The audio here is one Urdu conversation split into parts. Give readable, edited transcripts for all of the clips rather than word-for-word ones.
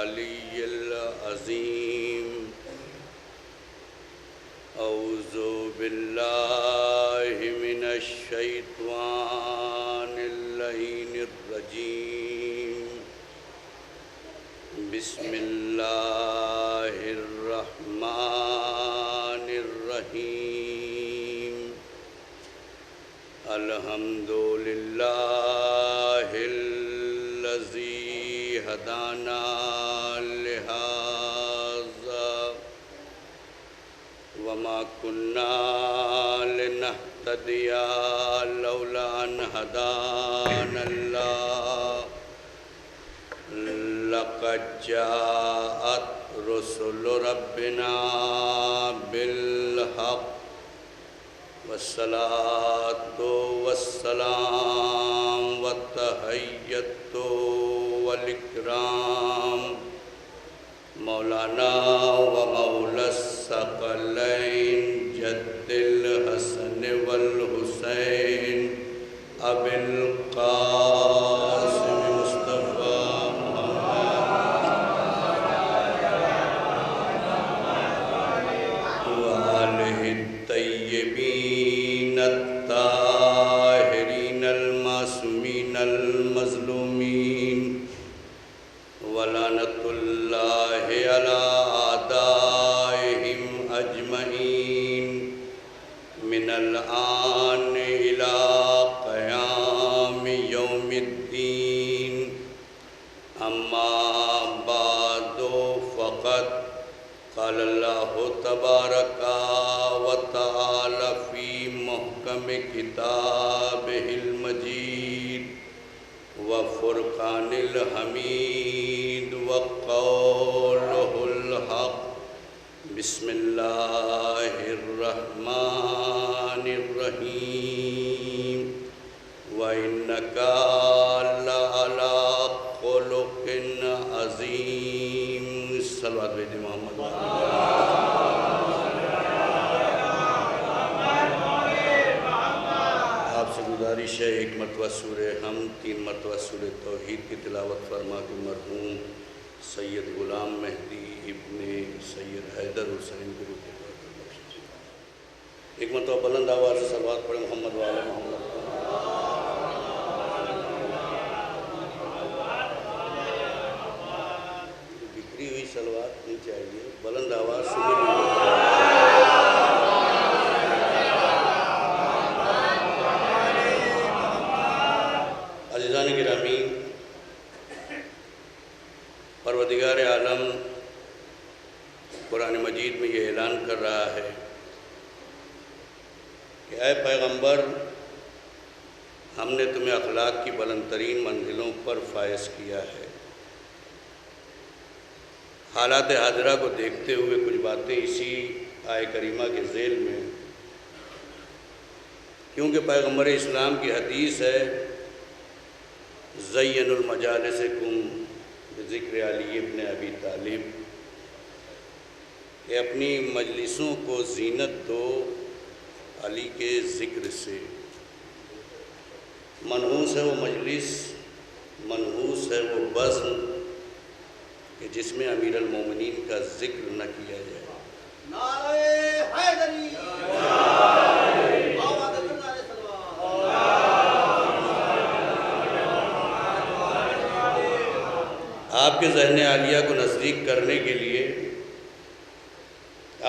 العلی العظیم اعوذ باللہ من الشیطان اللعین الرجیم بسم اللہ الرحمن الرحیم الحمدللہ الذی ہدانا لہذا وما كنا لنهتدي لولا أن هدانا الله لقد جاءت رسل ربنا بالحق والصلاة والسلام والتحية والإكرام مولانا ومولا الثقلين جد الحسن والحسين أبي القاسم مصطفى وآله الطيبين الطاهرين المعصومين المظلومين ولعنة الله على أعدائهم أجمعين من الآن إلى قيام يوم الدين أما بعد فقد قال الله تبارك وتعالى في محكم كتابه المجيد وفرقان الحميد وقوله الحق بسم الله الرحمن الرحيم وإنك لعلى خلق عظيم صلوات بيت محمد آپ سے گزارش ہے ایک مرتبہ سورہ حمد 3 مرتبہ سورہ توحید کی تلاوت فرما کے مرحوم سید غلام مہدی ابن سید حیدر حسین کی روح کو بخشش۔ ایک مرتبہ بلند آواز سے صلوات پڑھیں محمد وعلی محمد۔ بکھری ہوئی صلوات نہیں چاہیے، بلند آواز سے عزیزان گرامی، پروردگار عالم قرآن مجید میں یہ اعلان کر رہا ہے کہ اے پیغمبر، ہم نے تمہیں اخلاق کی بلند ترین منزلوں پر فائز کیا ہے۔ حالات حاضرہ کو دیکھتے ہوئے کچھ باتیں اسی آیہ کریمہ کے ذیل میں، کیونکہ پیغمبر اسلام کی حدیث ہے زین المجالسکم بذکر علی ابن ابی طالب، کہ اپنی مجلسوں کو زینت دو علی کے ذکر سے۔ منحوس ہے وہ مجلس، منحوس ہے وہ بزم کہ جس میں امیر المومنین کا ذکر نہ کیا جائے۔ نعرہ حیدری آپ کے ذہن عالیہ کو نزدیک کرنے کے لیے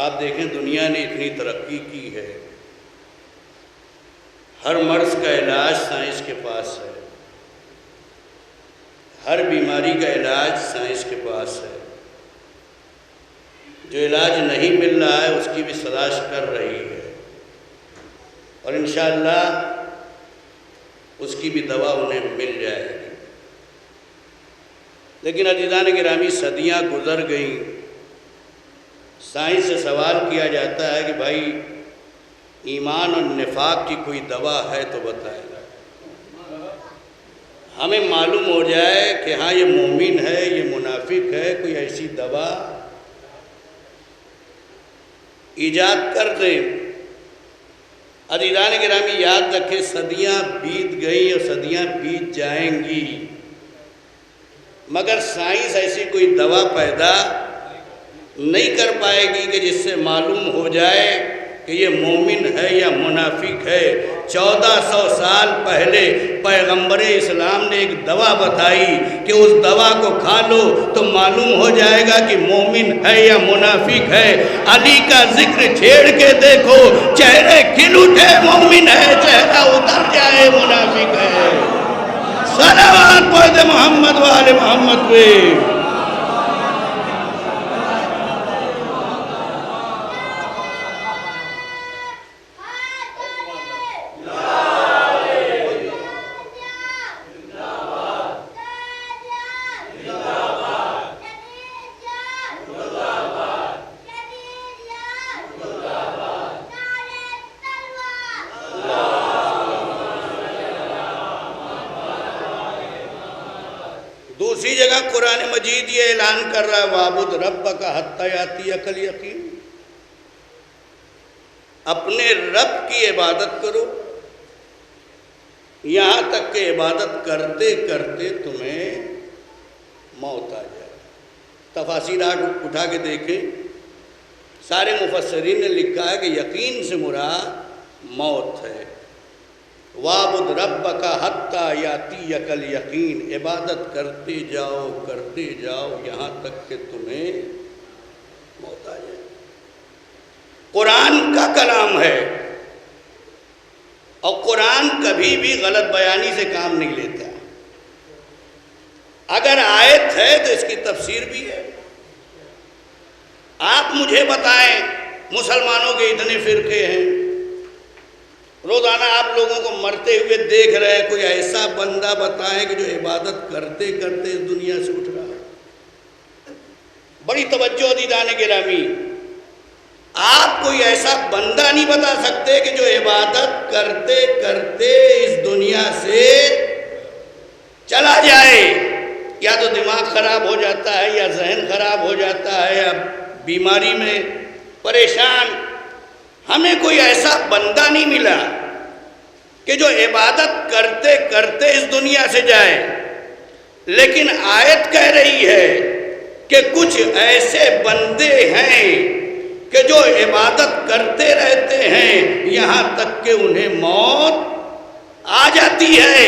آپ دیکھیں دنیا نے اتنی ترقی کی ہے، ہر مرض کا علاج سائنس کے پاس ہے، ہر بیماری کا علاج سائنس کے پاس ہے، جو علاج نہیں مل رہا ہے اس کی بھی تلاش کر رہی ہے، اور انشاءاللہ اس کی بھی دوا انہیں مل جائے گی۔ لیکن عزیزان گرامی، صدیاں گزر گئیں، سائنس سے سوال کیا جاتا ہے کہ بھائی ایمان اور نفاق کی کوئی دوا ہے تو بتائیں، ہمیں معلوم ہو جائے کہ ہاں یہ مومن ہے، یہ منافق ہے، کوئی ایسی دوا ایجاد کر دیں۔ عزیزان گرامی یاد رکھیں، صدیاں بیت گئی اور صدیاں بیت جائیں گی، مگر سائنس ایسی کوئی دوا پیدا نہیں کر پائے گی کہ جس سے معلوم ہو جائے کہ یہ مومن ہے یا منافق ہے۔ 1400 سال پہلے پیغمبر اسلام نے ایک دوا بتائی کہ اس دوا کو کھا لو تو معلوم ہو جائے گا کہ مومن ہے یا منافق ہے۔ علی کا ذکر چھیڑ کے دیکھو، چہرے کھل اٹھے مومن ہے، چہرہ اتر جائے منافق ہے۔ صلوات پڑھ دے محمد والے محمد پہ۔ دوسری جگہ قرآن مجید یہ اعلان کر رہا ہے وَاعْبُدْ رَبَّكَ حَتَّىٰ يَأْتِيَكَ الْيَقِينُ، اپنے رب کی عبادت کرو یہاں تک کہ عبادت کرتے کرتے تمہیں موت آ جائے۔ تفاسیر اٹھا کے دیکھیں، سارے مفسرین نے لکھا ہے کہ یقین سے مراد موت ہے۔ وَاعْبُدْ رَبَّكَ حَتَّىٰ يَأْتِيَكَ الْيَقِينُ، عبادت کرتے جاؤ یہاں تک کہ تمہیں موت آ جائے۔ قرآن کا کلام ہے اور قرآن کبھی بھی غلط بیانی سے کام نہیں لیتا۔ اگر آیت ہے تو اس کی تفسیر بھی ہے۔ آپ مجھے بتائیں، مسلمانوں کے اتنے فرقے ہیں، روزانہ آپ لوگوں کو مرتے ہوئے دیکھ رہے ہیں، کوئی ایسا بندہ بتائیں کہ جو عبادت کرتے کرتے اس دنیا سے اٹھ رہا ہے۔ بڑی توجہ دیدان گرامی، آپ کوئی ایسا بندہ نہیں بتا سکتے کہ جو عبادت کرتے کرتے اس دنیا سے چلا جائے۔ یا تو دماغ خراب ہو جاتا ہے، یا ذہن خراب ہو جاتا ہے، یا بیماری میں پریشان۔ ہمیں کوئی ایسا بندہ نہیں ملا کہ جو عبادت کرتے کرتے اس دنیا سے جائے۔ لیکن آیت کہہ رہی ہے کہ کچھ ایسے بندے ہیں کہ جو عبادت کرتے رہتے ہیں یہاں تک کہ انہیں موت آ جاتی ہے۔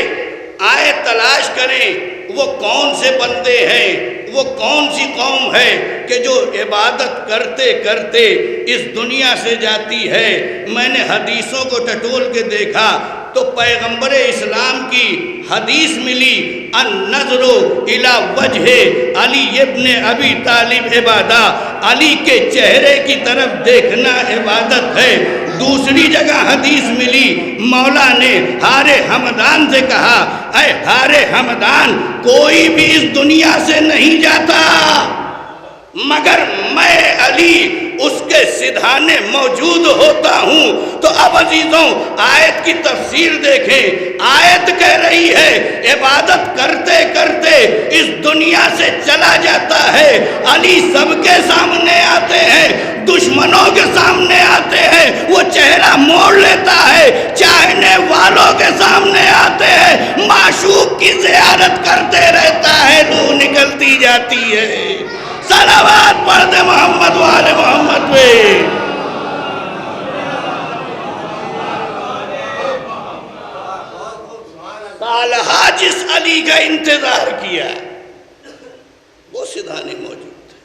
آئے تلاش کریں وہ کون سے بندے ہیں، وہ کون سی قوم ہے کہ جو عبادت کرتے کرتے اس دنیا سے جاتی ہے۔ میں نے حدیثوں کو ٹٹول کے دیکھا تو پیغمبر اسلام کی حدیث ملی، النظر الی وجہ علی ابن ابی طالب عبادہ، علی کے چہرے کی طرف دیکھنا عبادت ہے۔ دوسری جگہ حدیث ملی، مولا نے حار ہمدان سے کہا، اے حار ہمدان، کوئی بھی اس دنیا سے نہیں جاتا مگر میں علی اس کے سدھانے موجود ہوتا ہوں۔ تو اب عزیزوں آیت کی تفسیر دیکھیں۔ آیت کہہ رہی ہے عبادت کرتے کرتے اس دنیا سے چلا جاتا ہے۔ علی سب کے سامنے آتے ہیں، دشمنوں کے سامنے آتے ہیں، وہ چہرہ موڑ لیتا ہے، چاہنے والوں کے سامنے آتے ہیں، معشوق کی زیارت کرتے رہتا ہے، روح نکلتی جاتی ہے۔ صلوات پڑھ دے محمد والے محمد پہ۔ سالہا جس علی کا انتظار کیا وہ سدھانے موجود تھے۔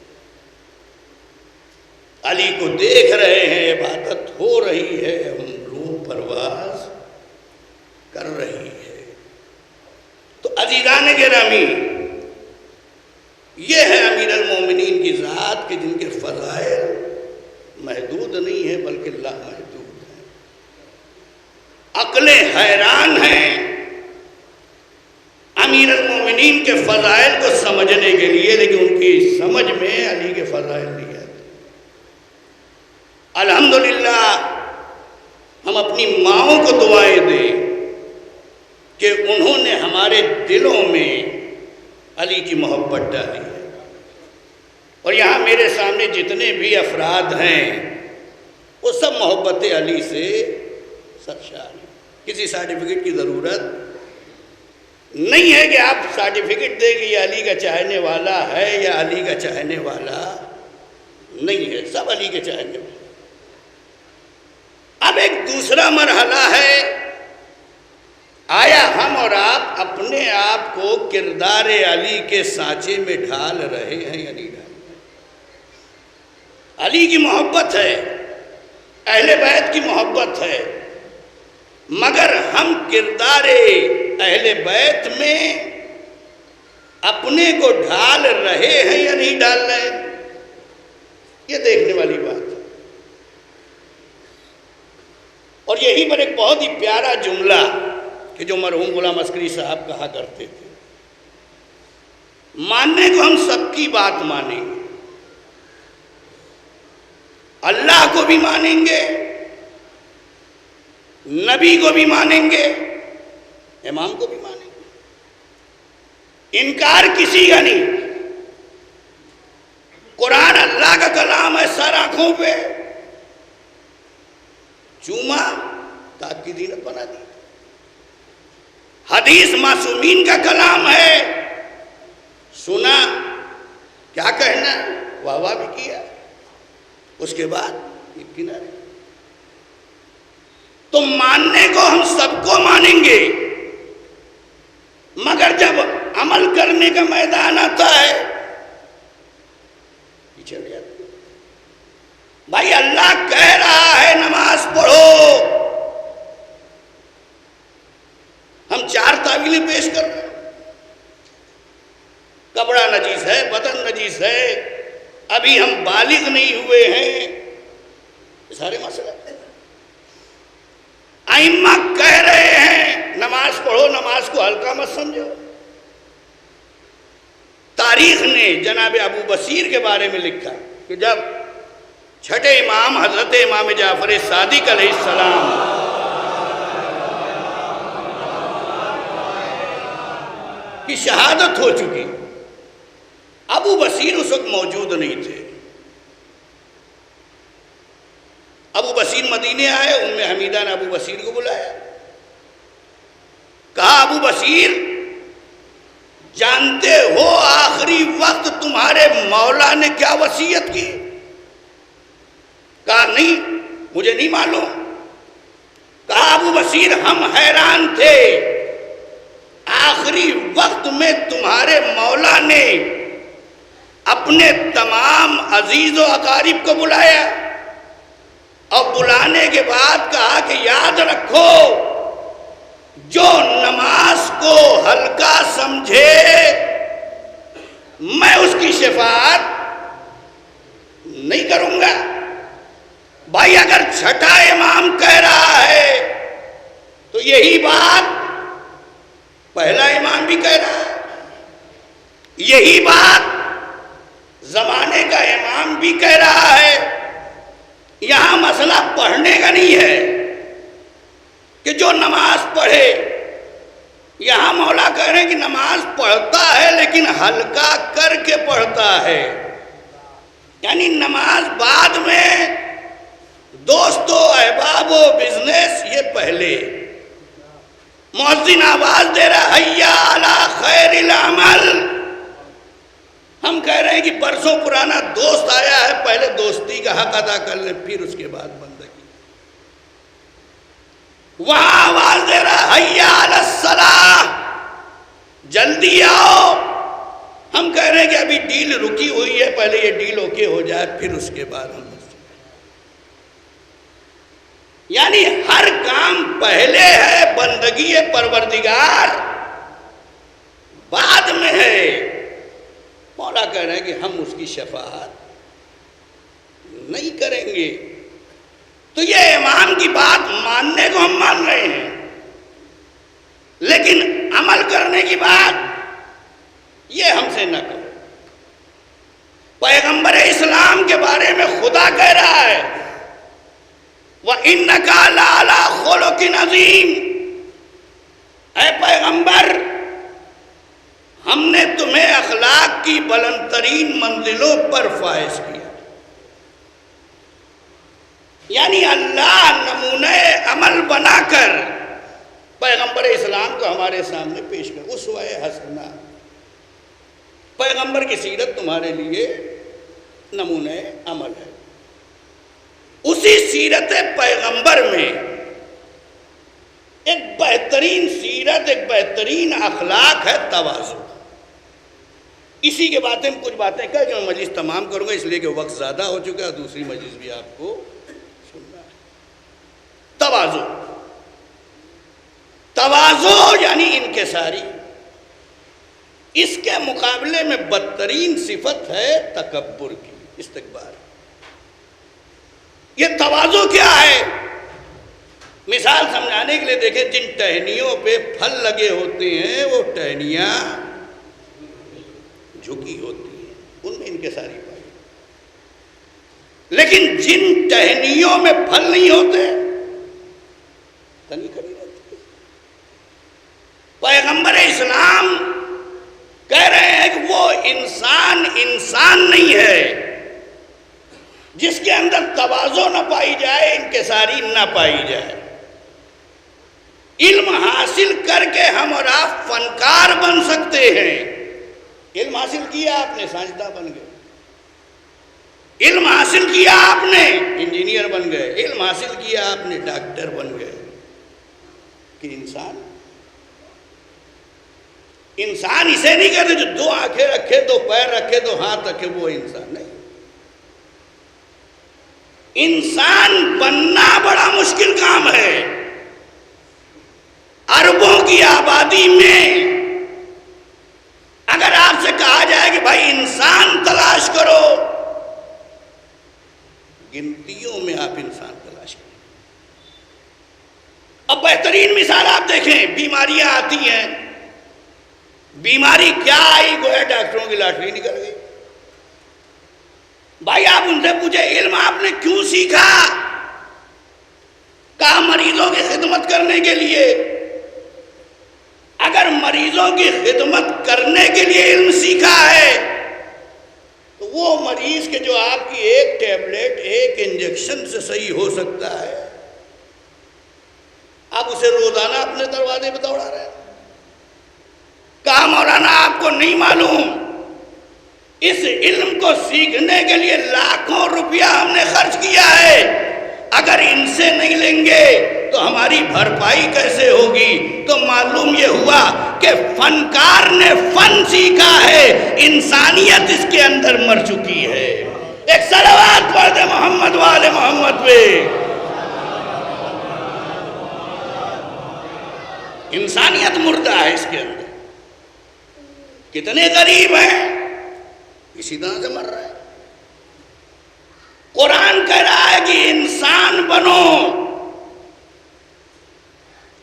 علی کو دیکھ رہے ہیں، عبادت ہو رہی ہے، روح پرواز کر رہی ہے۔ تو عزیزان گرامی، یہ ہے امیر المومنین کی ذات کہ جن کے فضائل محدود نہیں ہیں بلکہ لا محدود ہیں۔ عقلیں حیران ہیں امیر المومنین کے فضائل کو سمجھنے کے لیے، لیکن ان کی سمجھ میں علی کے فضائل نہیں آتے۔ الحمدللہ ہم اپنی ماؤں کو دعائیں دیں کہ انہوں نے ہمارے دلوں میں علی کی محبت ڈالی ہے۔ اور یہاں میرے سامنے جتنے بھی افراد ہیں وہ سب محبت علی سے سرشار ہیں، کسی سرٹیفکیٹ کی ضرورت نہیں ہے کہ آپ سرٹیفکیٹ دیں کہ یہ علی کا چاہنے والا ہے یا علی کا چاہنے والا نہیں ہے، سب علی کے چاہنے والے۔ اب ایک دوسرا مرحلہ ہے، آیا ہم اور آپ اپنے آپ کو کردار علی کے سانچے میں ڈھال رہے ہیں یا نہیں ڈھال رہے؟ علی کی محبت ہے، اہل بیت کی محبت ہے، مگر ہم کردار اہل بیت میں اپنے کو ڈھال رہے ہیں یا نہیں ڈال رہے؟ یہ دیکھنے والی بات ہے۔ اور یہی پر ایک بہت ہی پیارا جملہ کہ جو مرحوم غلام عسکری صاحب کہا کرتے تھے، ماننے کو ہم سب کی بات مانیں گے، اللہ کو بھی مانیں گے، نبی کو بھی مانیں گے، امام کو بھی مانیں گے، انکار کسی کا نہیں۔ قرآن اللہ کا کلام ہے، سر آنکھوں پہ چوما تاکہ دینت بنا دی۔ حدیث معصومین کا کلام ہے، سنا کیا کہنا، واہ واہ بھی کیا، اس کے بعد ایک کنارے۔ تو ماننے کو ہم سب کو مانیں گے، مگر جب عمل کرنے کا میدان آتا ہے پیچھے ہٹ جاتے ہیں۔ بھائی اللہ کہہ رہا ہے نماز پڑھو، ہم 4 تعویلیں پیش کر رہے ہیں، کپڑا نجیس ہے، بدن نجیس ہے، ابھی ہم بالغ نہیں ہوئے ہیں، یہ سارے مسئلے۔ ائمہ کہہ رہے ہیں نماز پڑھو، نماز کو ہلکا مت سمجھو۔ تاریخ نے جناب ابو بصیر کے بارے میں لکھا کہ جب چھٹے امام حضرت امام جعفر صادق علیہ السلام کی شہادت ہو چکی، ابو بصیر اس وقت موجود نہیں تھے۔ ابو بصیر مدینے آئے، ام حمیدہ نے ابو بصیر کو بلایا، کہا ابو بصیر جانتے ہو آخری وقت تمہارے مولا نے کیا وصیت کی؟ کہا نہیں، مجھے نہیں معلوم۔ کہا ابو بصیر ہم حیران تھے، آخری وقت میں تمہارے مولا نے اپنے تمام عزیز و اقارب کو بلایا اور بلانے کے بعد کہا کہ یاد رکھو جو نماز کو ہلکا سمجھے میں اس کی شفاعت نہیں کروں گا۔ بھائی اگر چھٹا امام کہہ رہا ہے تو یہی بات پہلا امام بھی کہہ رہا ہے، یہی بات زمانے کا امام بھی کہہ رہا ہے۔ یہاں مسئلہ پڑھنے کا نہیں ہے کہ جو نماز پڑھے، یہاں مولا کہہ رہے ہیں کہ نماز پڑھتا ہے لیکن ہلکا کر کے پڑھتا ہے، یعنی نماز بعد میں، دوستو احباب و بزنس یہ پہلے۔ مؤذن آواز دے رہا حیا علی خیر العمل، ہم کہہ رہے ہیں کہ برسوں پرانا دوست آیا ہے، پہلے دوستی کا حق ادا کر لیں، پھر اس کے بعد بندگی۔ وہاں آواز دے رہا حیا علی الصلاۃ، جلدی آؤ، ہم کہہ رہے ہیں کہ ابھی ڈیل رکی ہوئی ہے، پہلے یہ ڈیل اوکے ہو جائے پھر اس کے بعد ہم۔ یعنی ہر کام پہلے ہے، بندگی پروردگار بعد میں ہے۔ مولا کہہ رہے ہیں کہ ہم اس کی شفاعت نہیں کریں گے۔ تو یہ امام کی بات ماننے کو ہم مان رہے ہیں، لیکن عمل کرنے کی بات یہ ہم سے نہ کرو۔ پیغمبر اسلام کے بارے میں خدا کہہ رہا ہے وَإِنَّكَ لَعَلَىٰ خُلُقٍ عَظِيمٍ، اے پیغمبر ہم نے تمہیں اخلاق کی بلند ترین منزلوں پر فائز کیا۔ یعنی اللہ نمونہ عمل بنا کر پیغمبر اسلام کو ہمارے سامنے پیش کر، اسوہ حسنہ، پیغمبر کی سیرت تمہارے لیے نمونہ عمل ہے۔ اسی سیرت پیغمبر میں ایک بہترین سیرت، ایک بہترین اخلاق ہے تواضع۔ اسی کے باتیں کچھ باتیں کہہ کے میں مجلس تمام کروں گا، اس لیے کہ وقت زیادہ ہو چکا ہے، دوسری مجلس بھی آپ کو سننا ہے۔ تواضع، تواضع یعنی انکساری۔ اس کے مقابلے میں بدترین صفت ہے تکبر کی، استکبار۔ یہ تواضع کیا ہے؟ مثال سمجھانے کے لیے دیکھیں، جن ٹہنیوں پہ پھل لگے ہوتے ہیں وہ ٹہنیاں جھکی ہوتی ہیں، ان میں انکساری پائی۔ لیکن جن ٹہنیوں میں پھل نہیں ہوتے تنی کھڑی رہتی ہے۔ پیغمبر اسلام کہہ رہے ہیں کہ وہ انسان نہیں ہے جس کے اندر تواضع نہ پائی جائے، انکساری نہ پائی جائے۔ علم حاصل کر کے ہم اور آپ فنکار بن سکتے ہیں۔ علم حاصل کیا آپ نے، سائنسداں بن گئے۔ علم حاصل کیا آپ نے، انجینئر بن گئے۔ علم حاصل کیا آپ نے، ڈاکٹر بن گئے۔ کہ انسان اسے نہیں کہتے جو دو آنکھیں رکھے، دو پیر رکھے، دو ہاتھ رکھے وہ انسان نہیں۔ انسان بننا بڑا مشکل کام ہے۔ اربوں کی آبادی میں اگر آپ سے کہا جائے کہ بھائی انسان تلاش کرو، گنتیوں میں آپ انسان تلاش کریں۔ اب بہترین مثال آپ دیکھیں، بیماریاں آتی ہیں، بیماری کیا آئی، گویا ڈاکٹروں کی لاٹری نکل گئی۔ بھائی آپ ان سے پوچھے علم آپ نے کیوں سیکھا؟ کہا مریضوں کی خدمت کرنے کے لیے۔ اگر مریضوں کی خدمت کرنے کے لیے علم سیکھا ہے تو وہ مریض کے جو آپ کی ایک ٹیبلٹ، ایک انجیکشن سے صحیح ہو سکتا ہے، آپ اسے روزانہ اپنے دروازے پہ دوڑا رہے ہیں۔ کہا مولانا آپ کو نہیں معلوم، اس علم کو سیکھنے کے لیے لاکھوں روپیہ ہم نے خرچ کیا ہے، اگر ان سے نہیں لیں گے تو ہماری بھرپائی کیسے ہوگی؟ تو معلوم یہ ہوا کہ فنکار نے فن سیکھا ہے، انسانیت اس کے اندر مر چکی ہے۔ ایک صلوات پڑھ دے محمد والے محمد پہ۔ انسانیت مردہ ہے اس کے اندر۔ کتنے غریب ہیں اسی طرح سے مر رہے ہیں۔ قرآن کہہ رہا ہے کہ انسان بنو،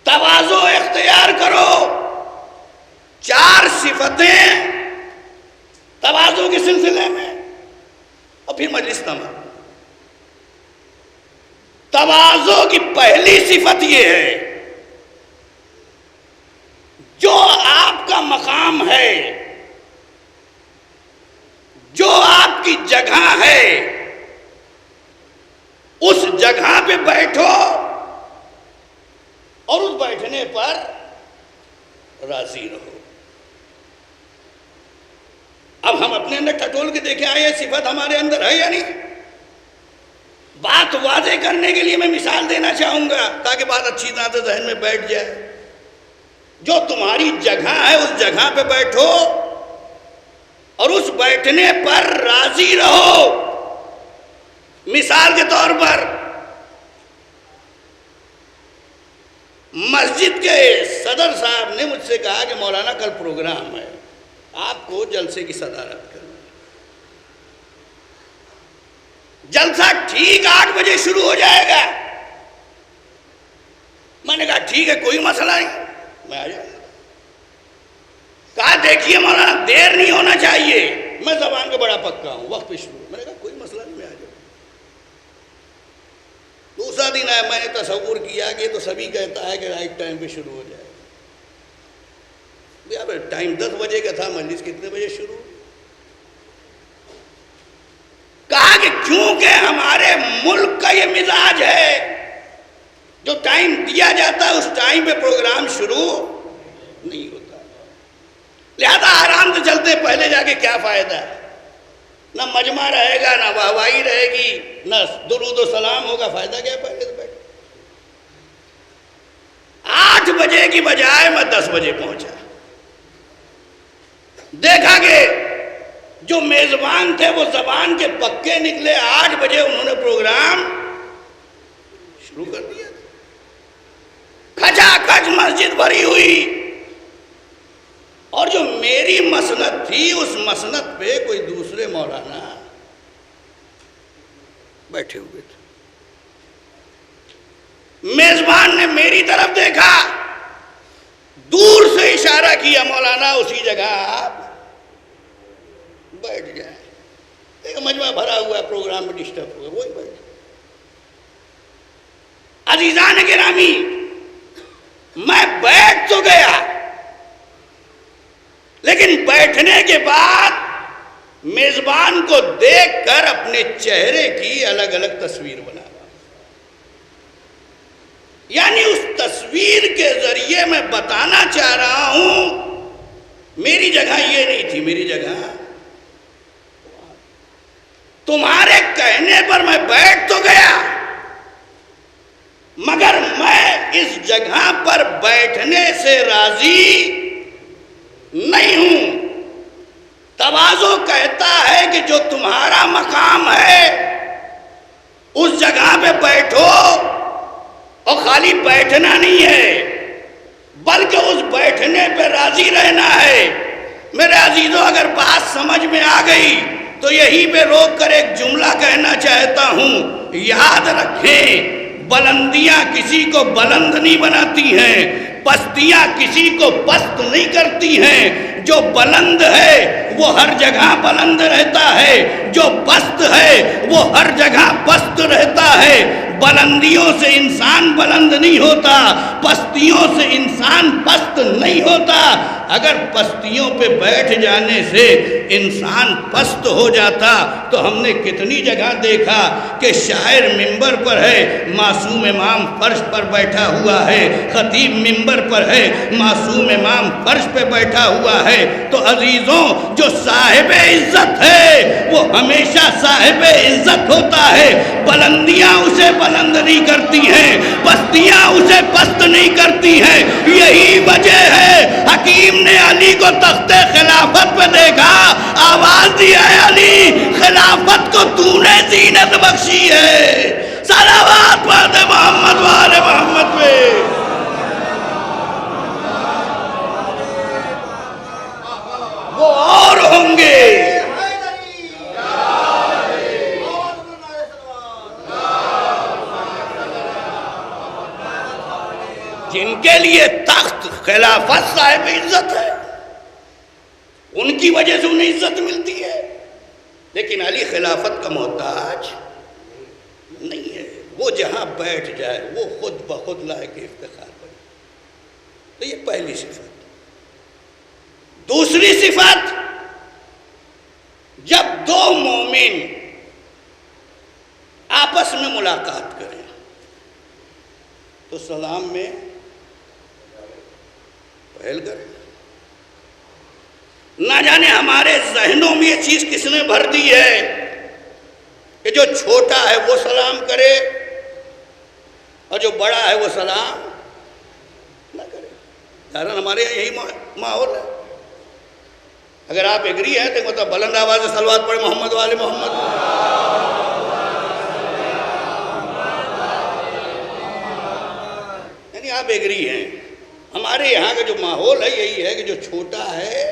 تواضع اختیار کرو۔ 4 صفتیں تواضع کے سلسلے میں، اور پھر مجلس تمام۔ تواضع کی پہلی صفت یہ ہے، جو آپ کا مقام ہے، جو آپ کی جگہ ہے، اس جگہ پہ بیٹھو اور اس بیٹھنے پر راضی رہو۔ اب ہم اپنے اندر ٹٹول کے دیکھیں آئے، صفت ہمارے اندر ہے یا نہیں؟ بات واضح کرنے کے لیے میں مثال دینا چاہوں گا تاکہ بات اچھی طرح سے ذہن میں بیٹھ جائے۔ جو تمہاری جگہ ہے اس جگہ پہ بیٹھو اور اس بیٹھنے پر راضی رہو۔ مثال کے طور پر مسجد کے صدر صاحب نے مجھ سے کہا کہ مولانا کل پروگرام ہے، آپ کو جلسے کی صدارت کرنا۔ جلسہ ٹھیک 8 بجے شروع ہو جائے گا۔ میں نے کہا ٹھیک ہے، کوئی مسئلہ نہیں، میں آ جاؤں گا۔ کہا دیکھیے مولانا دیر نہیں ہونا چاہیے، میں زبان کا بڑا پکا ہوں، وقت پہ شروع۔ میں نے کہا کوئی مسئلہ نہیں، میں آ جاؤں گا۔ دوسرا دن آیا، میں نے تصور کیا کہ تو سبھی کہتا ہے کہ رائٹ ٹائم پہ شروع ہو جائے۔ ٹائم 10 بجے کا تھا، مجلس کتنے بجے شروع؟ کہا کہ کیونکہ ہمارے ملک کا یہ مزاج ہے، جو ٹائم دیا جاتا ہے اس ٹائم پہ پروگرام شروع نہیں ہوتا، لہذا آرام سے چلتے پہلے جا کے کیا فائدہ ہے؟ نہ مجمع رہے گا، نہ واہوائی رہے گی، نہ درود و سلام ہوگا، فائدہ کیا ہے پہلے سے بیٹھے؟ 8 بجے کی بجائے میں 10 بجے پہنچا، دیکھا کہ جو میزبان تھے وہ زبان کے پکے نکلے، 8 بجے انہوں نے پروگرام شروع کر دیا، کھچا کھچ مسجد بھری ہوئی، اور جو میری مسند تھی اس مسند پہ کوئی دوسرے مولانا بیٹھے ہوئے تھے۔ میزبان نے میری طرف دیکھا، دور سے اشارہ کیا، مولانا اسی جگہ آپ بیٹھ جائیں، ایک مجمع بھرا ہوا پروگرام میں ڈسٹرب ہوا، وہی بیٹھ۔ عزیزان گرامی، میں بیٹھ تو گیا، لیکن بیٹھنے کے بعد میزبان کو دیکھ کر اپنے چہرے کی الگ الگ تصویر بنا رہا، یعنی اس تصویر کے ذریعے میں بتانا چاہ رہا ہوں میری جگہ یہ نہیں تھی، میری جگہ تمہارے کہنے پر میں بیٹھ تو گیا، مگر میں اس جگہ پر بیٹھنے سے راضی نہیں ہوں۔ تواضع کہتا ہے کہ جو تمہارا مقام ہے اس جگہ پہ بیٹھو، اور خالی بیٹھنا نہیں ہے بلکہ اس بیٹھنے پہ راضی رہنا ہے۔ میرے عزیزوں، اگر بات سمجھ میں آ گئی تو یہیں پہ روک کر ایک جملہ کہنا چاہتا ہوں، یاد رکھیں بلندیاں کسی کو بلند نہیں بناتی ہیں، پستیاں کسی کو پست نہیں کرتی ہیں۔ جو بلند ہے وہ ہر جگہ بلند رہتا ہے، جو پست ہے وہ ہر جگہ پست رہتا ہے۔ بلندیوں سے انسان بلند نہیں ہوتا، پستیوں سے انسان پست نہیں ہوتا۔ اگر پستیوں پہ بیٹھ جانے سے انسان پست ہو جاتا تو ہم نے کتنی جگہ دیکھا کہ شاعر منبر پر ہے، معصوم امام فرش پر بیٹھا ہوا ہے، خطیب منبر پر ہے، معصوم امام فرش پہ بیٹھا ہوا ہے۔ تو عزیزوں، جو صاحب عزت ہے وہ ہمیشہ صاحب عزت ہوتا ہے، بلندیاں اسے بلند نہیں کرتی ہیں، پستیاں اسے پست نہیں کرتی ہیں۔ یہی وجہ ہے حکیم نے علی کو تخت خلافت پہ دیکھا، آواز دی ہے علی خلافت کو تو نے زینت بخشی ہے۔ صلوات پڑھ محمد وآل محمد پہ۔ وہ اور ہوں گے جن کے لیے تخت خلافت صاحب عزت ہے، ان کی وجہ سے انہیں عزت ملتی ہے، لیکن علی خلافت کا محتاج نہیں ہے۔ وہ جہاں بیٹھ جائے وہ خود بخود لائق افتخار بنے۔ تو یہ پہلی صفت۔ دوسری صفت، جب دو مومن آپس میں ملاقات کریں تو سلام میں پہل کریں۔ نہ جانے ہمارے ذہنوں میں یہ چیز کس نے بھر دی ہے کہ جو چھوٹا ہے وہ سلام کرے اور جو بڑا ہے وہ سلام نہ کرے۔ ظاہراً ہمارے یہاں یہی ماحول ہے۔ اگر آپ ایگری ہیں تو مطلب بلند آواز سے صلوات پڑھیں محمد والے محمد۔ یعنی آپ ایگری ہیں۔ ہمارے یہاں کا جو ماحول ہے یہی ہے کہ جو چھوٹا ہے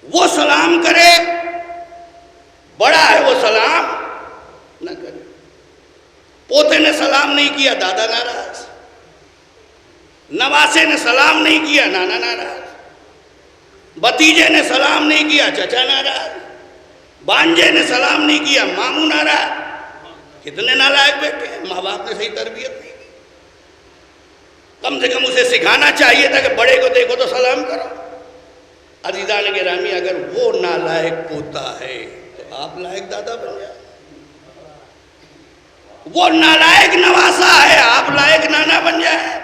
وہ سلام کرے، بڑا ہے وہ سلام نہ کرے۔ پوتے نے سلام نہیں کیا، دادا ناراض، نواسے نے سلام نہیں کیا، نانا ناراض، بھتیجے نے سلام نہیں کیا، چچا ناراض، بانجے نے سلام نہیں کیا، ماموں ناراض۔ کتنے نالائق بیٹے ہیں، ماں باپ نے صحیح تربیت نہیں کی۔ کم سے کم اسے سکھانا چاہیے تھا کہ بڑے کو دیکھو تو سلام کرو۔ عزیزان گرامی، اگر وہ نالائق پوتا ہے تو آپ لائق دادا بن جائیں۔ وہ نالائق نواسا ہے، آپ لائق نانا بن جائیں۔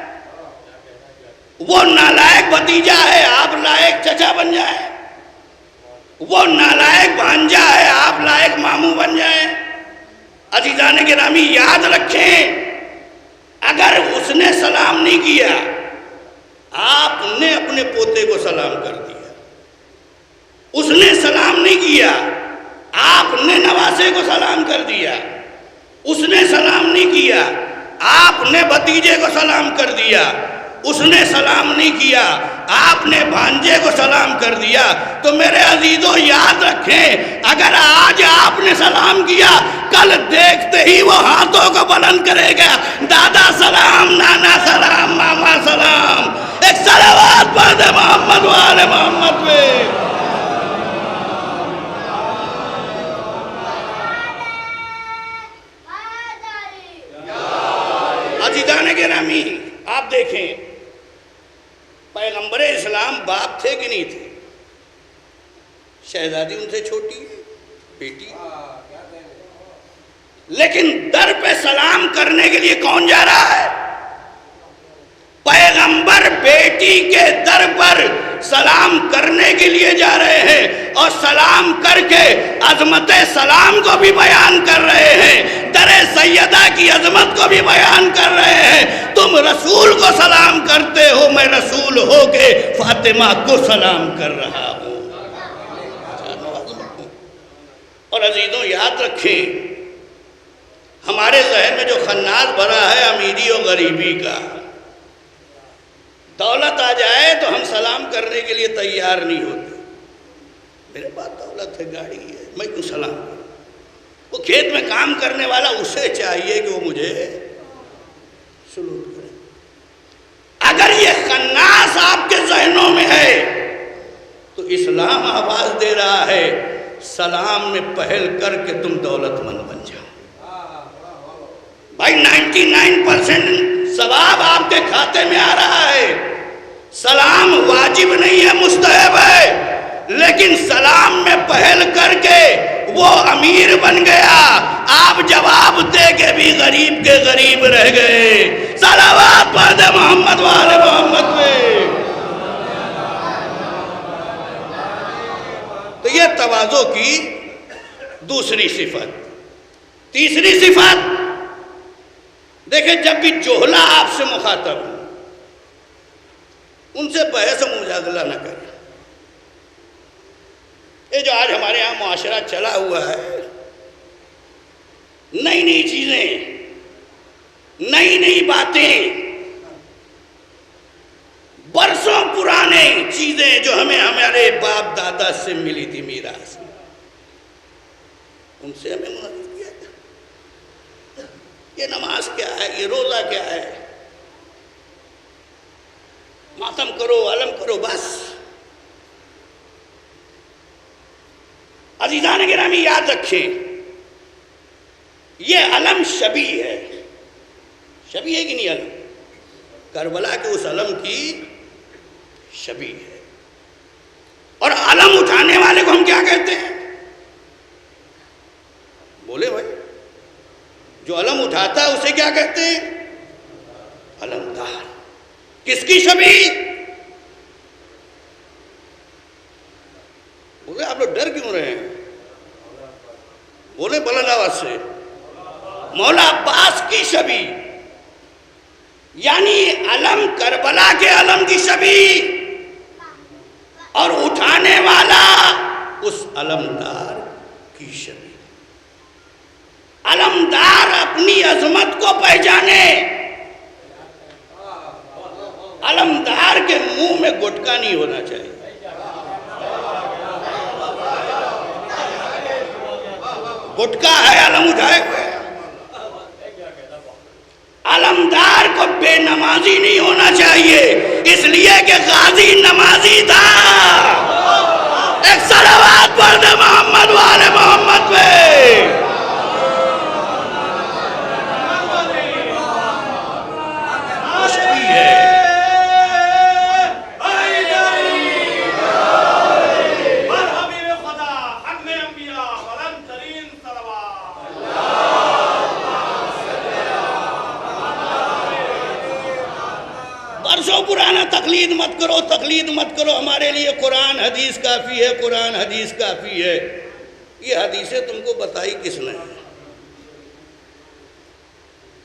وہ نالائق بھتیجا ہے، آپ لائق چچا بن جائیں۔ وہ نالائق بھانجا ہے، آپ لائق ماموں بن جائیں۔ عزیزان گرامی یاد رکھیں، اگر اس نے سلام نہیں کیا، آپ نے اپنے پوتے کو سلام کر دیا۔ اس نے سلام نہیں کیا، آپ نے نواسے کو سلام کر دیا۔ اس نے سلام نہیں کیا، آپ نے بھتیجے کو سلام کر دیا۔ اس نے سلام نہیں کیا، آپ نے بھانجے کو سلام کر دیا۔ تو میرے عزیزوں یاد رکھیں، اگر آج آپ نے سلام کیا، کل دیکھتے ہی وہ ہاتھوں کو بلند کرے گا، دادا سلام، نانا سلام، ماما سلام۔ ایک صلوات پڑھ دے محمد والے محمد پہ۔ عزیزان گرامی آپ دیکھیں، پیغمبر اسلام باپ تھے کہ نہیں تھے؟ شہزادی ان سے چھوٹی ہے، بیٹی، لیکن در پہ سلام کرنے کے لیے کون جا رہا ہے؟ پیغمبر بیٹی کے در پر سلام کرنے کے لیے جا رہے ہیں، اور سلام کر کے عظمت سلام کو بھی بیان کر رہے ہیں، در سیدہ کی عظمت کو بھی بیان کر رہے ہیں۔ تم رسول کو سلام کرتے ہو، میں رسول ہو کے فاطمہ کو سلام کر رہا ہوں۔ اور عزیزوں یاد رکھیں، ہمارے ذہن میں جو خناس بھرا ہے امیری و غریبی کا، دولت آ جائے تو ہم سلام کرنے کے لیے تیار نہیں ہوتے۔ میرے پاس دولت ہے، گاڑی ہے، میں کیوں سلام کروں؟ وہ کھیت میں کام کرنے والا، اسے چاہیے کہ وہ مجھے سلوٹ کرے۔ اگر یہ خناس آپ کے ذہنوں میں ہے تو اسلام آواز دے رہا ہے، سلام میں پہل کر کے تم دولت مند بن جاؤ۔ بھائی 99% ثواب آپ کے کھاتے میں آ رہا ہے۔ سلام واجب نہیں ہے، مستحب ہے، لیکن سلام میں پہل کر کے وہ امیر بن گیا، آپ جواب دے کے بھی غریب کے غریب رہ گئے۔ صلوات پڑھ دے محمد والے محمد پہ۔ تو یہ تواضع کی دوسری صفت۔ تیسری صفت دیکھیں، جب بھی جوہلا آپ سے مخاطب ہوں، ان سے بحث و مجادلہ نہ کریں۔ یہ جو آج ہمارے ہاں معاشرہ چلا ہوا ہے، نئی نئی چیزیں، نئی نئی باتیں، برسوں پرانے چیزیں جو ہمیں ہمارے باپ دادا سے ملی تھی میراث میں، ان سے ہمیں معلوم کیا تھا۔ یہ نماز کیا ہے، یہ روزہ کیا ہے، ماتم کرو، علم کرو، بس۔ عزیزان گرامی یاد رکھیں، یہ علم شبیہ ہے۔ شبیہ ہے کہ نہیں؟ علم کربلا کے اس علم کی شبیہ ہے۔ اور علم اٹھانے والے کو ہم کیا کہتے ہیں؟ بولے بھائی، جو علم اٹھاتا ہے اسے کیا کہتے ہیں؟ علمدار۔ کس کی شبیہ؟ بولے آپ لوگ ڈر کیوں رہے ہیں؟ بولے بلند آواز سے، مولا عباس کی شبیہ، یعنی علم کربلا کے علم کی شبیہ، اور اٹھانے والا اس علمدار کی شبیہ۔ علمدار اپنی عظمت کو پہچانے، علمدار کے منہ میں گٹکا نہیں ہونا چاہیے۔ گٹکا ہے علم اٹھائے ہوئے۔ علمدار کو بے نمازی نہیں ہونا چاہیے، اس لیے کہ غازی نمازی تھا۔ ایک صلوات پڑھ دے محمد والے محمد پہ۔ برسوں پرانا تقلید مت کرو، تقلید مت کرو، ہمارے لیے قرآن حدیث کافی ہے، قرآن حدیث کافی ہے۔ یہ حدیثیں تم کو بتائی کس نے؟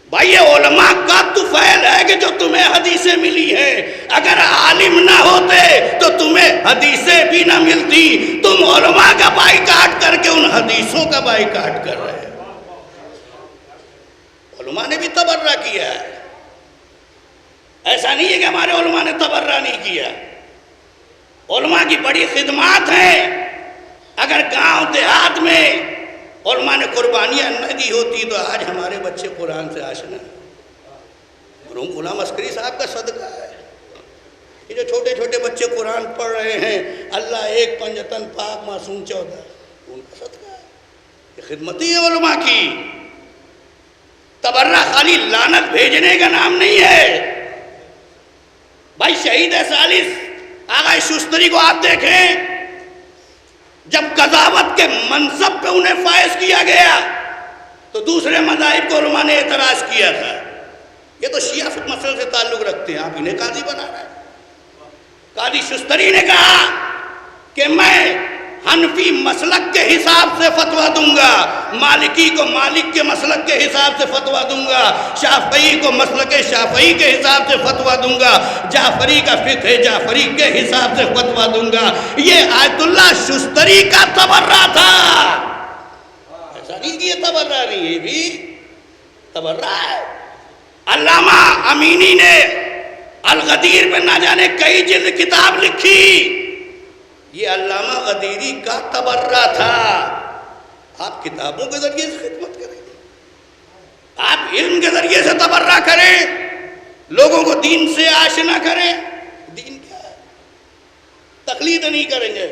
بھائی یہ علماء کا طفیل ہے کہ جو تمہیں حدیثیں ملی ہیں۔ اگر عالم نہ ہوتے تو تمہیں حدیثیں بھی نہ ملتی۔ تم علماء کا بائیکاٹ کر کے ان حدیثوں کا بائیکاٹ کر رہے ہو۔ علماء نے بھی تبرہ کیا ہے، ایسا نہیں ہے کہ ہمارے علماء نے تبرہ نہیں کیا۔ علماء کی بڑی خدمات ہیں۔ اگر گاؤں دیہات میں علماء نے قربانیاں نہ دی ہوتی تو آج ہمارے بچے قرآن سے آشنا ہیں۔ مرحوم غلام عسکری صاحب کا صدقہ ہے، یہ جو چھوٹے چھوٹے بچے قرآن پڑھ رہے ہیں، اللہ ایک پنجتن پاک معصوم 14، ان کا صدقہ ہے۔ یہ خدمتی ہے علماء کی۔ تبرہ خالی لعنت بھیجنے کا نام نہیں ہے۔ بھائی شہید ثالث آغا شستری کو آپ دیکھیں، جب قضاوت کے منصب پہ انہیں فائز کیا گیا تو دوسرے مذاہب کو علماء نے اعتراض کیا تھا، یہ تو شیعہ فقہ مسئلے سے تعلق رکھتے ہیں، آپ انہیں قاضی بنا رہے ہیں۔ قاضی شستری نے کہا کہ میں حنفی مسلک کے حساب سے فتویٰ دوں گا، مالکی کو مالک کے مسلک کے حساب سے فتویٰ دوں گا، شافعی کو مسلک شافعی کے حساب سے فتویٰ دوں گا، جعفری کا فقہ جعفری کے حساب سے فتویٰ دوں گا۔ یہ آیت اللہ شستری کا تبرہ تھا، ایسا نہیں کہ یہ تبرہ نہیں، یہ بھی تبرہ ہے۔ علامہ امینی نے الغدیر پہ نہ جانے کئی جلد کتاب لکھی، یہ علامہ غدیری کا تبرہ تھا۔ آپ کتابوں کے ذریعے سے خدمت کریں، آپ علم کے ذریعے سے تبرہ کریں، لوگوں کو دین سے آشنا کریں۔ دین کیا ہے؟ تقلید نہیں کریں گے۔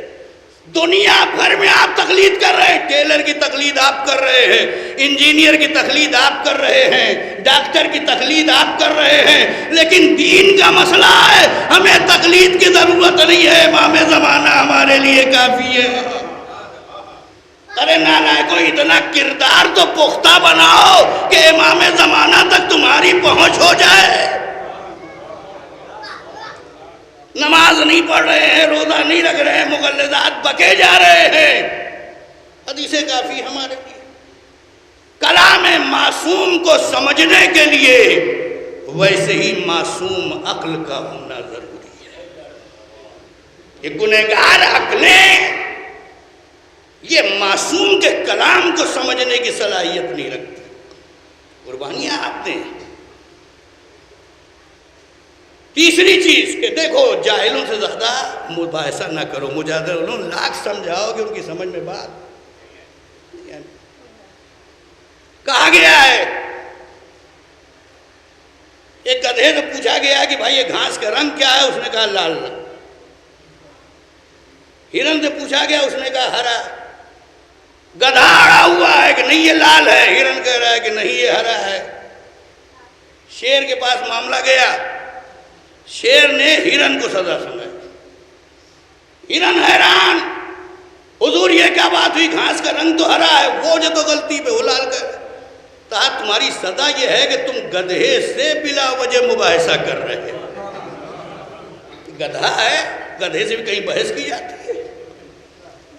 دنیا بھر میں آپ تقلید کر رہے ہیں، ٹیلر کی تقلید آپ کر رہے ہیں، انجینئر کی تقلید آپ کر رہے ہیں، ڈاکٹر کی تقلید آپ کر رہے ہیں، لیکن دین کا مسئلہ ہے، ہمیں تقلید کی ضرورت نہیں ہے، امام زمانہ ہمارے لیے کافی ہے۔ ارے نالائکو، اتنا کردار تو پختہ بناؤ کہ امام زمانہ تک تمہاری پہنچ ہو جائے۔ نماز نہیں پڑھ رہے ہیں، روزہ نہیں رکھ رہے ہیں، مغلظات بکے جا رہے ہیں، حدیثیں کافی ہمارے لیے۔ کلام معصوم کو سمجھنے کے لیے ویسے ہی معصوم عقل کا ہونا ضروری ہے۔ یہ گنہگار عقلیں یہ معصوم کے کلام کو سمجھنے کی صلاحیت نہیں رکھتی۔ قربانیاں آپ دیں۔ تیسری چیز کہ دیکھو جاہلوں سے زیادہ مباحثہ نہ کرو، مجادلہ علوم لاکھ سمجھاؤ کہ ان کی سمجھ میں بات کہا گیا ہے۔ ایک گدھے سے پوچھا گیا کہ بھائی یہ گھاس کا رنگ کیا ہے؟ اس نے کہا لال رنگ۔ ہرن سے پوچھا گیا، اس نے کہا ہرا۔ گدھا اڑا ہوا ہے کہ نہیں یہ لال ہے، ہرن کہہ رہا ہے کہ نہیں یہ ہرا ہے۔ شیر کے پاس معاملہ گیا، شیر نے ہرن کو سزا سنائی۔ ہرن حیران، حضور یہ کیا بات ہوئی، گھاس کا رنگ تو ہرا ہے، وہ جو تو غلطی پہ وہ لال کر۔ کہا تمہاری سزا یہ ہے کہ تم گدھے سے بلا وجہ مباحثہ کر رہے ہو۔ گدھا ہے، گدھے سے بھی کہیں بحث کی جاتی ہے؟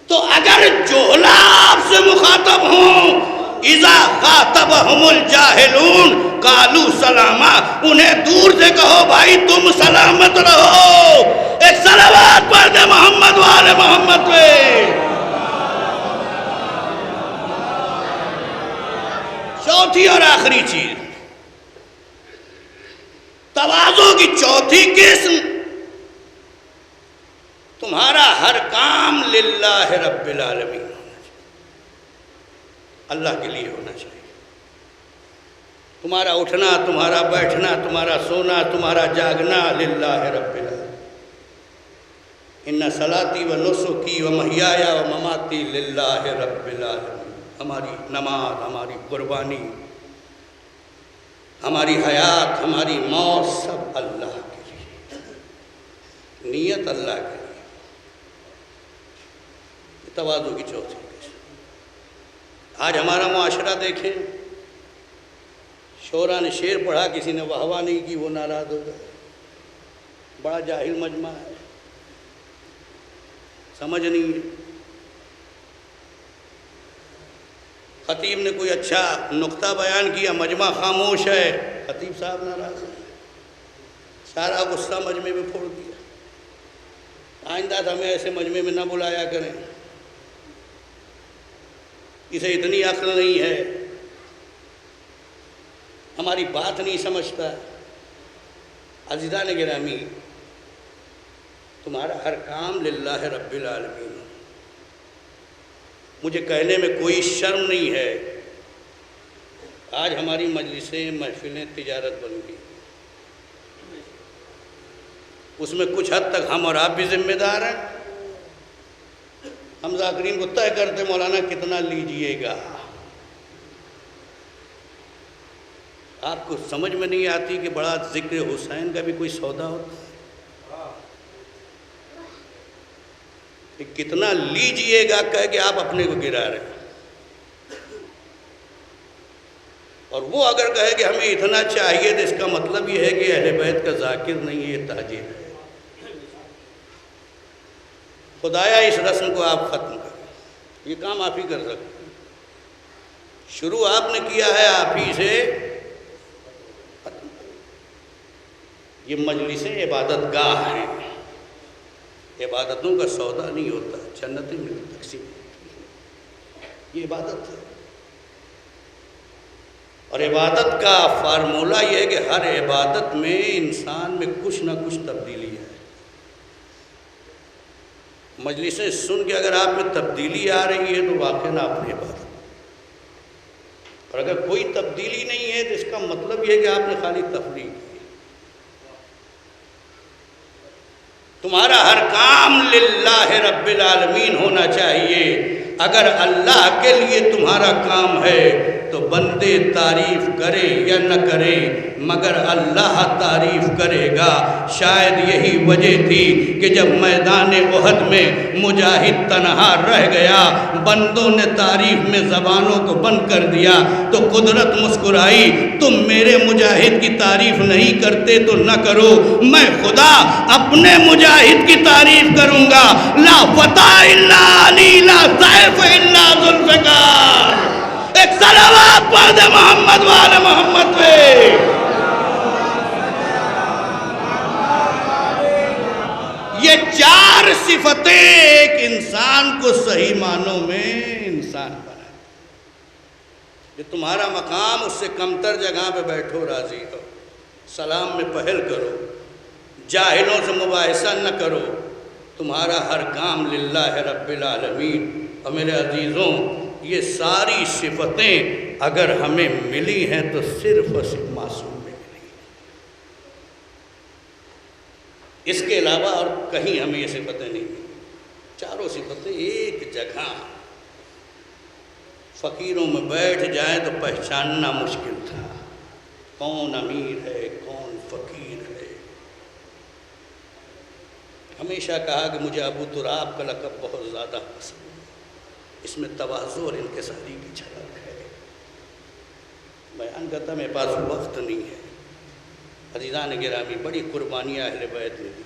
تو اگر جوہلا آپ سے مخاطب ہوں، اذا خاطبہم الجاہلون قالوا سلاما، انہیں دور سے کہو بھائی تم سلامت رہو۔ ایک صلوات پڑھ دے محمد وآل محمد پہ۔ چوتھی اور آخری چیز، تواضع کی چوتھی قسم، تمہارا ہر کام للہ رب العالمین ہونا چاہیے، اللہ کے لیے ہونا چاہیے۔ تمہارا اٹھنا، تمہارا بیٹھنا، تمہارا سونا، تمہارا جاگنا للہ رب العالمین۔ ان صلاتی و نسکی و محیایا و مماتی للہ رب العالمین۔ ہماری نماز، ہماری قربانی، ہماری حیات، ہماری موت سب اللہ کے لیے، نیت اللہ کے لیے۔ تواضع کی چوتھی قسم۔ آج ہمارا معاشرہ دیکھیں، شعراء نے شعر پڑھا، کسی نے واہ واہ نہیں کی، وہ ناراض ہو گئے۔ بڑا جاہل مجمع ہے، سمجھ نہیں ہے۔ خطیب نے کوئی اچھا نقطہ بیان کیا، مجمع خاموش ہے، خطیب صاحب ناراض ہیں، سارا غصہ مجمع میں پھوڑ دیا۔ آئندہ ہمیں ایسے مجمع میں نہ بلایا کریں، اسے اتنی عقل نہیں ہے، ہماری بات نہیں سمجھتا۔ عزیزان گرامی، تمہارا ہر کام للہ رب العالمین، مجھے کہنے میں کوئی شرم نہیں ہے۔ آج ہماری مجلسیں محفلیں تجارت بن گئی، اس میں کچھ حد تک ہم اور آپ بھی ذمہ دار ہیں۔ ہم ذاکرین کو طے کرتے مولانا کتنا لیجئے گا، آپ کو سمجھ میں نہیں آتی کہ بڑا ذکر حسین کا بھی کوئی سودا ہوتا ہے کہ کتنا لیجئے گا کہہ کے آپ اپنے کو گرا رہے ہیں۔ اور وہ اگر کہے کہ ہمیں اتنا چاہیے تو اس کا مطلب یہ ہے کہ اہل بیت کا ذاکر نہیں ہے، یہ تاجر ہے۔ خدایا اس رسم کو آپ ختم کریں، یہ کام آپ ہی کر سکتے ہیں، شروع آپ نے کیا ہے، آپ ہی سے ختم کریں۔ یہ مجلسیں عبادت گاہ ہیں، عبادتوں کا سودا نہیں ہوتا، جنتیں میں تقسیم ہوتی ہیں، یہ عبادت ہے۔ اور عبادت کا فارمولہ یہ ہے کہ ہر عبادت میں انسان میں کچھ نہ کچھ تبدیلی ہے۔ مجلسیں سن کے اگر آپ میں تبدیلی آ رہی ہے تو واقعاً آپ نے عبادت، اور اگر کوئی تبدیلی نہیں ہے تو اس کا مطلب یہ ہے کہ آپ نے خالی تفریح کی۔ تمہارا ہر کام للہ رب العالمین ہونا چاہیے۔ اگر اللہ کے لیے تمہارا کام ہے تو بندے تعریف کرے یا نہ کرے مگر اللہ تعریف کرے گا۔ شاید یہی وجہ تھی کہ جب میدان احد میں مجاہد تنہا رہ گیا، بندوں نے تعریف میں زبانوں کو بند کر دیا تو قدرت مسکرائی، تم میرے مجاہد کی تعریف نہیں کرتے تو نہ کرو، میں خدا اپنے مجاہد کی تعریف کروں گا۔ لا فتح الا علی، لا سیف الا ذوالفقار۔ ایک صلوات پڑھ دے محمد وعلی محمد پہ۔ یہ چار صفتیں ایک انسان کو صحیح معنوں میں انسان بنائے۔ جو تمہارا مقام اس سے کمتر جگہ پہ بیٹھو، راضی ہو، سلام میں پہل کرو، جاہلوں سے مباحثہ نہ کرو، تمہارا ہر کام للہ رب العالمین۔ اور میرے عزیزوں، یہ ساری صفتیں اگر ہمیں ملی ہیں تو صرف اور صرف معصوم میں ملی ہیں، اس کے علاوہ اور کہیں ہمیں یہ صفتیں نہیں ملی۔ چاروں صفتیں ایک جگہ، فقیروں میں بیٹھ جائیں تو پہچاننا مشکل تھا، کون امیر ہے کون فقیر ہے۔ ہمیشہ کہا کہ مجھے ابو تراب کا لقب بہت زیادہ پسند ہے، اس میں تواضع اور انکساری کی جھلک ہے۔ بیان کرتا میرے پاس وقت نہیں ہے۔ عزیزان گرامی، بڑی قربانیاں اہل بیت نے دی،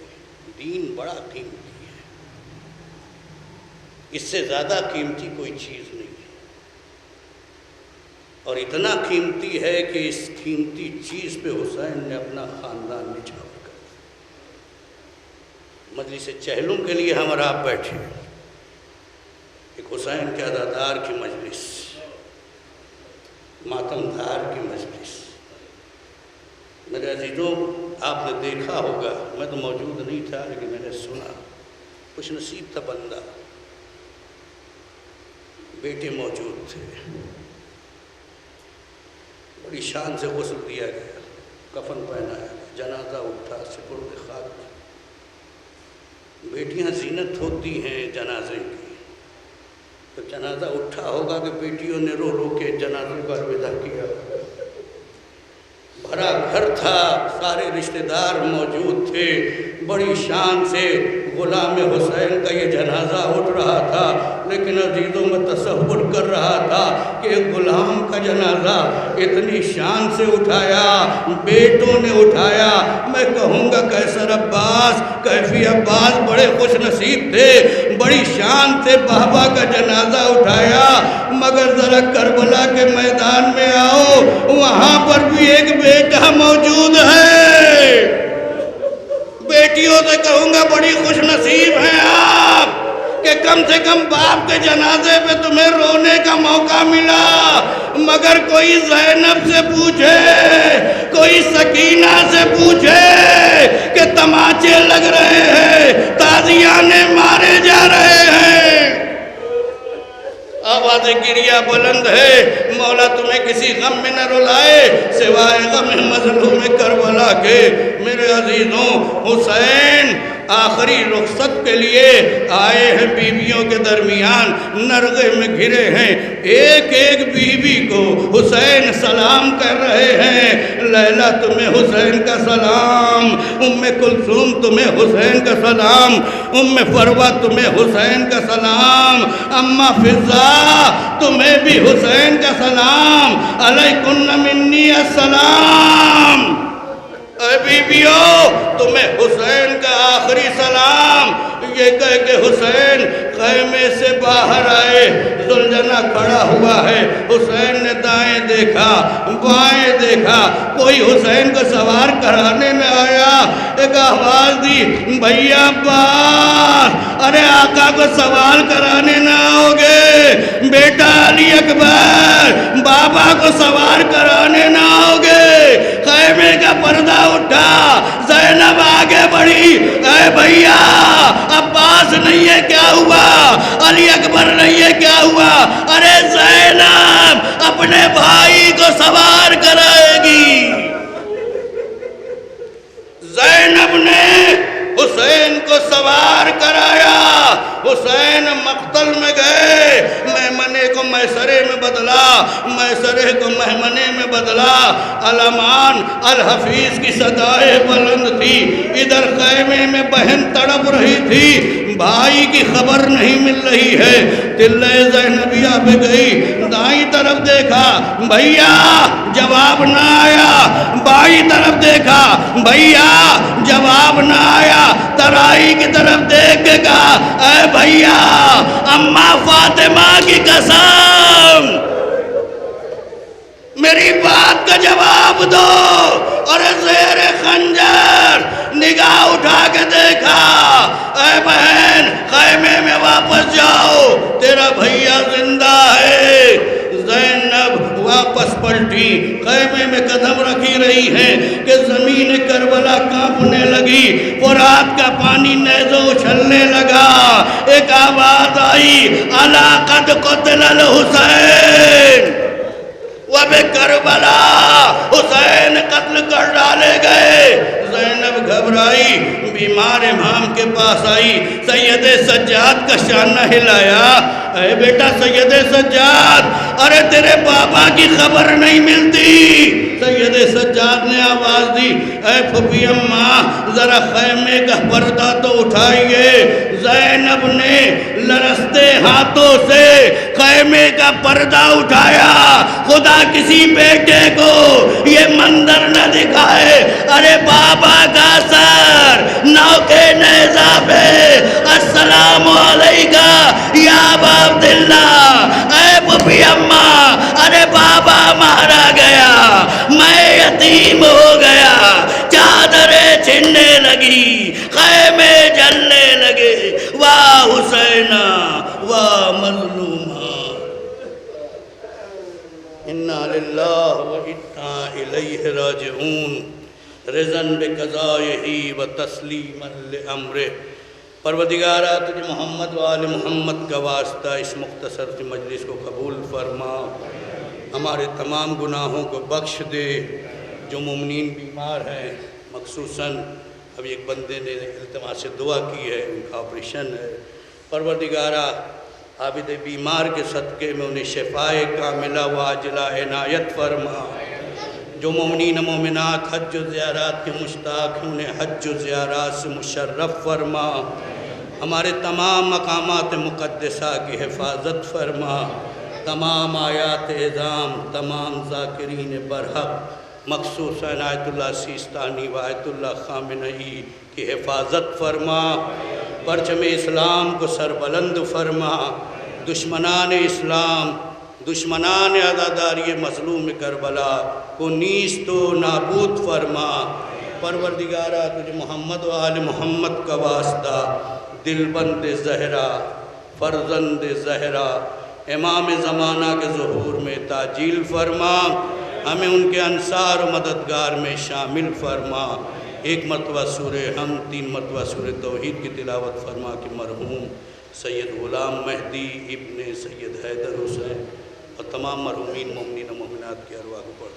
دین بڑا قیمتی ہے، اس سے زیادہ قیمتی کوئی چیز نہیں ہے، اور اتنا قیمتی ہے کہ اس قیمتی چیز پہ حسین نے اپنا خاندان نچھاور کر دیا۔ مجلس چہلوں کے لیے ہم اور آپ بیٹھے، ایک حسین کے عزادار کی مجلس، ماتم دھار کی مجلس۔ میرے عزیزوں، آپ نے دیکھا ہوگا، میں تو موجود نہیں تھا لیکن میں نے سنا، خوش نصیب تھا بندہ، بیٹے موجود تھے، بڑی شان سے غسل دیا گیا، کفن پہنایا، جنازہ اٹھا، سپرد خاک۔ بیٹیاں زینت ہوتی ہیں جنازے کی، تو جنازہ اٹھا ہوگا کہ بیٹیوں نے رو رو کے جنازے کو الوداع کیا، بھرا گھر تھا، سارے رشتہ دار موجود تھے، بڑی شان سے غلام حسین کا یہ جنازہ اٹھ رہا تھا، لیکن عزیزوں میں تصور کر رہا تھا کہ غلام کا جنازہ اتنی شان سے اٹھایا، بیٹوں نے اٹھایا، میں کہوں گا قیصر عباس عباس، کیفی عباس بڑے خوش نصیب تھے، بڑی شان سے بابا کا جنازہ اٹھایا، مگر ذرا کربلا کے میدان میں آؤ، وہاں پر بھی ایک بیٹا موجود ہے۔ بیٹیوں سے کہوں گا بڑی خوش نصیب ہیں آپ کہ کم سے کم باپ کے جنازے پہ تمہیں رونے کا موقع ملا، مگر کوئی زینب سے پوچھے، کوئی سکینہ سے پوچھے کہ تماچے لگ رہے ہیں، تازیانے مارے جا رہے ہیں، آواز گریہ بلند ہے، مولا تمہیں کسی غم میں نہ رلائے سوائے غم مظلوم کربلا کے۔ میرے عزیزوں، حسین آخری رخصت کے لیے آئے ہیں، بیویوں کے درمیان نرغے میں گھرے ہیں، ایک ایک بیوی کو حسین سلام کر رہے ہیں۔ لیلا تمہیں حسین کا سلام، ام کلثوم تمہیں حسین کا سلام، ام فروہ تمہیں حسین کا سلام، اماں فضا تمہیں بھی حسین کا سلام، علیکن منی السلام۔ اے بیویو تمہیں حسین کا آخری سلام۔ یہ کہہ کہ حسین خیمے سے باہر آئے، زلجنہ کھڑا ہوا ہے، حسین نے دائیں دیکھا بائیں دیکھا، کوئی حسین کو سوار کرانے نہ آیا، ایک آواز دی، بھیا عباس، ارے آقا کو سوار کرانے نہ آؤ گے؟ بیٹا علی اکبر، بابا کو سوار کرانے نہ آؤ گے؟ خیمے کا پردہ اٹھا، زینب آگے بڑھی، اے بھیا عباس نہیں ہے کیا ہوا؟ علی اکبر نہیں ہے کیا ہوا؟ ارے زینب اپنے بھائی کو سوار کرائے گی۔ زینب نے حسین کو سوار کرایا، حسین مقتل میں گئے، میمنے کو میسرے میں بدلا، میسرے کو مہمنے میں بدلا، علمان الحفیظ کی صدائے بلند تھی، ادھر خیمے میں بہن تڑپ رہی تھی، بھائی کی خبر نہیں مل رہی ہے، تلے زینبیہ پہ گئی، دائیں طرف دیکھا بھیا جواب نہ آیا، بائیں طرف دیکھا بھیا جواب نہ آیا، ترائی کی طرف دیکھ کے کہا اے بھیا اماں فاطمہ کی قسم میری بات کا جواب دو، اور زیر خنجر نگاہ اٹھا کے دیکھا، اے بہن خیمے میں واپس جاؤ، تیرا بھیا زندہ ہے۔ زینب واپس پلٹی، خیمے میں قدم رکھی رہی ہے کہ زمین کربلا کانپنے لگی، فرات کا پانی نیزوں اچھلنے لگا، ایک آواز آئی الا قد قتل الحسین وبکربلا، حسین قتل کر ڈالے گئے۔ زینب گھبرائی، بیمار امام کے پاس آئی، سید سجاد کا شانہ ہلایا، اے بیٹا سید سجاد، ارے تیرے بابا کی خبر نہیں ملتی۔ سید سجاد نے آواز دی، اے پھپھی اماں ذرا خیمے کا پردہ تو اٹھائیے۔ زینب نے لرزتے ہاتھوں سے خیمے کا پردہ اٹھایا، خدا کسی بیٹے کو یہ منظر نہ دکھائے، ارے بابا کا سر نو کے نیزہ پہ، السلام علیکہ یا ابا عبداللہ، اے پھپھی اماں ارے بابا مارا گیا، میں یتیم ہو گیا، چادریں چھننے لگی، خیمے جلنے لگے، واہ حسینہ واہ مظلومہ، انا للہ و انا الیہ راجعون، رضاً بقضائہ و تسلیما لامرہ۔ پروردگارہ تجھے محمد و آل محمد کا واسطہ اس مختصر سی مجلس کو قبول فرما، ہمارے تمام گناہوں کو بخش دے، جو مومنین بیمار ہیں، مخصوصاً اب ایک بندے نے التماس سے دعا کی ہے، ان کا آپریشن ہے، پروردگارہ عابد بیمار کے صدقے میں انہیں شفائے کاملہ و عاجلہ عنایت فرما، جو مومنین مومنات حج و زیارات کے مشتاق ہیں انہیں حج و زیارات سے مشرف فرما، ہمارے تمام مقامات مقدسہ کی حفاظت فرما، تمام آیات اعظام، تمام ذاکرین برحق، مخصوصاً آیت اللہ سیستانی و آیت اللہ خامنئی کی حفاظت فرما، پرچم اسلام کو سربلند فرما، دشمنان اسلام، دشمنان عزاداری مظلوم کربلا کو نیست و نابود فرما۔ پروردگارہ تجھے محمد و آل محمد کا واسطہ، دل بند زہرا، فرزند زہرا، امام زمانہ کے ظہور میں تاجیل فرما، ہمیں ان کے انصار و مددگار میں شامل فرما۔ ایک مرتبہ سورہ حمد، 3 مرتبہ سورہ توحید کی تلاوت فرما کہ مرحوم سید غلام مہدی ابن سید حیدر حسین اور تمام مرحومین مومنین و مومنات کی ارواح کو پڑھ